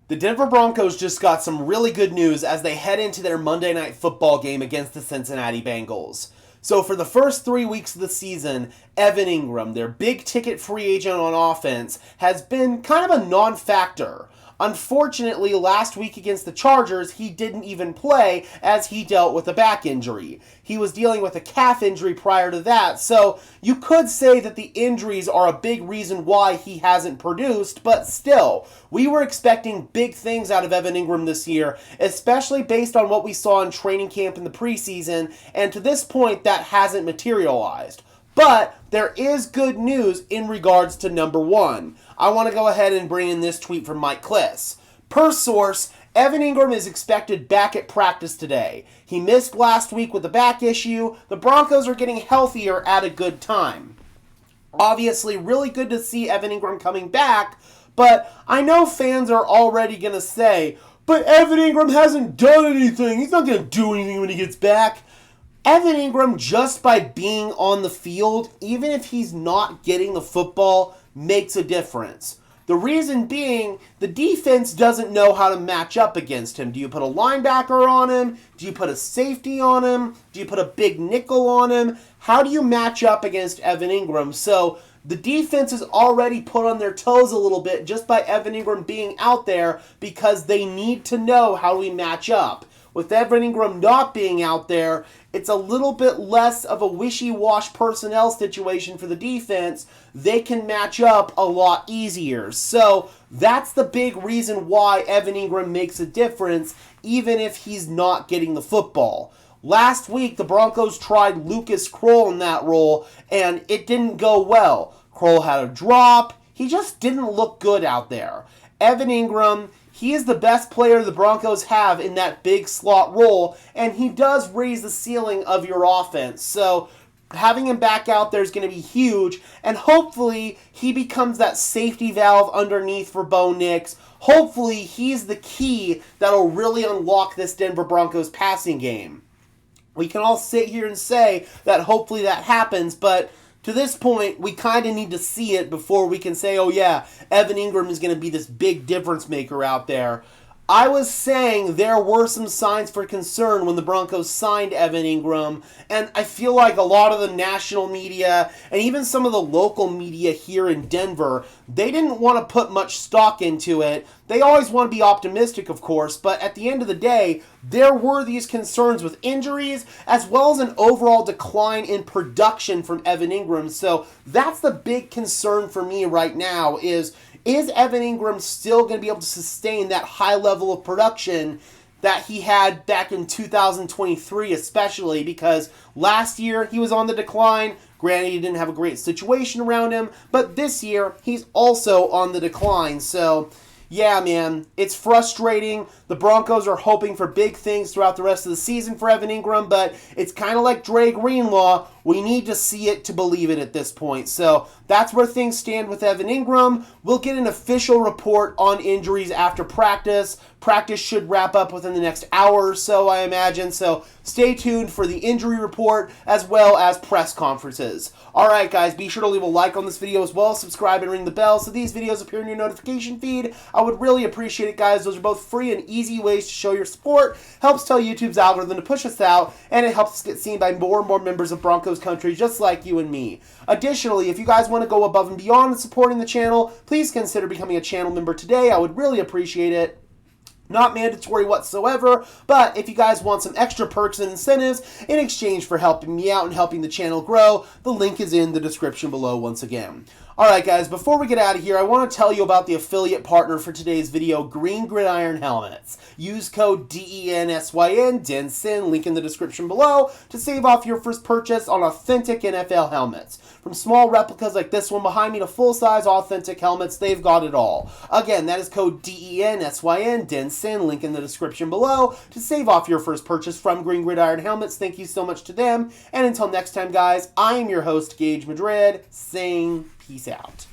The Denver Broncos just got some really good news as they head into their Monday Night Football game against the Cincinnati Bengals. So for the first 3 weeks of the season, Evan Ingram, their big ticket free agent on offense, has been kind of a non-factor. Unfortunately, last week against the Chargers, he didn't even play as he dealt with a back injury. He was dealing with a calf injury prior to that, so you could say that the injuries are a big reason why he hasn't produced, but still, we were expecting big things out of Evan Ingram this year, especially based on what we saw in training camp in the preseason, and to this point, that hasn't materialized. But there is good news in regards to number one. I want to go ahead and bring in this tweet from Mike Kliss. Per source, Evan Ingram is expected back at practice today. He missed last week with a back issue. The Broncos are getting healthier at a good time. Obviously, really good to see Evan Ingram coming back, but I know fans are already going to say, but Evan Ingram hasn't done anything. He's not going to do anything when he gets back. Evan Ingram, just by being on the field, even if he's not getting the football, makes a difference. The reason being, the defense doesn't know how to match up against him. Do you put a linebacker on him? Do you put a safety on him? Do you put a big nickel on him? How do you match up against Evan Ingram? So the defense is already put on their toes a little bit just by Evan Ingram being out there because they need to know how we match up. With Evan Ingram not being out there, it's a little bit less of a wishy-wash personnel situation for the defense. They can match up a lot easier. So that's the big reason why Evan Ingram makes a difference, even if he's not getting the football. Last week, the Broncos tried Lucas Kroll in that role, and it didn't go well. Kroll had a drop. He just didn't look good out there. Evan Ingram, he is the best player the Broncos have in that big slot role, and he does raise the ceiling of your offense. So having him back out there is going to be huge, and hopefully he becomes that safety valve underneath for Bo Nix. Hopefully he's the key that'll really unlock this Denver Broncos passing game. We can all sit here and say that hopefully that happens, but to this point, we kind of need to see it before we can say, oh yeah, Evan Ingram is going to be this big difference maker out there. I was saying there were some signs for concern when the Broncos signed Evan Ingram, and I feel like a lot of the national media and even some of the local media here in Denver, they didn't want to put much stock into it. They always want to be optimistic, of course, but at the end of the day, there were these concerns with injuries as well as an overall decline in production from Evan Ingram. So that's the big concern for me right now is Evan Ingram still going to be able to sustain that high level of production that he had back in 2023, especially because last year he was on the decline. Granted, he didn't have a great situation around him, but this year he's also on the decline. So yeah, man, it's frustrating. The Broncos are hoping for big things throughout the rest of the season for Evan Ingram, but it's kind of like Dre Greenlaw. We need to see it to believe it at this point. So that's where things stand with Evan Ingram. We'll get an official report on injuries after practice. Practice should wrap up within the next hour or so, I imagine. So stay tuned for the injury report as well as press conferences. All right, guys, be sure to leave a like on this video as well. Subscribe and ring the bell so these videos appear in your notification feed. I would really appreciate it, guys. Those are both free and easy ways to show your support. Helps tell YouTube's algorithm to push us out, and it helps us get seen by more and more members of Broncos country just like you and me. Additionally, if you guys want to go above and beyond in supporting the channel, please consider becoming a channel member today. I would really appreciate it. Not mandatory whatsoever, but if you guys want some extra perks and incentives in exchange for helping me out and helping the channel grow, the link is in the description below once again. Alright guys, before we get out of here, I want to tell you about the affiliate partner for today's video, Green Gridiron Helmets. Use code DENSYN, DENSYN, link in the description below, to save off your first purchase on authentic NFL helmets. From small replicas like this one behind me to full-size authentic helmets, they've got it all. Again, that is code DENSYN, DENSYN, link in the description below, to save off your first purchase from Green Gridiron Helmets. Thank you so much to them, and until next time guys, I am your host, Gage Madrid, saying peace out.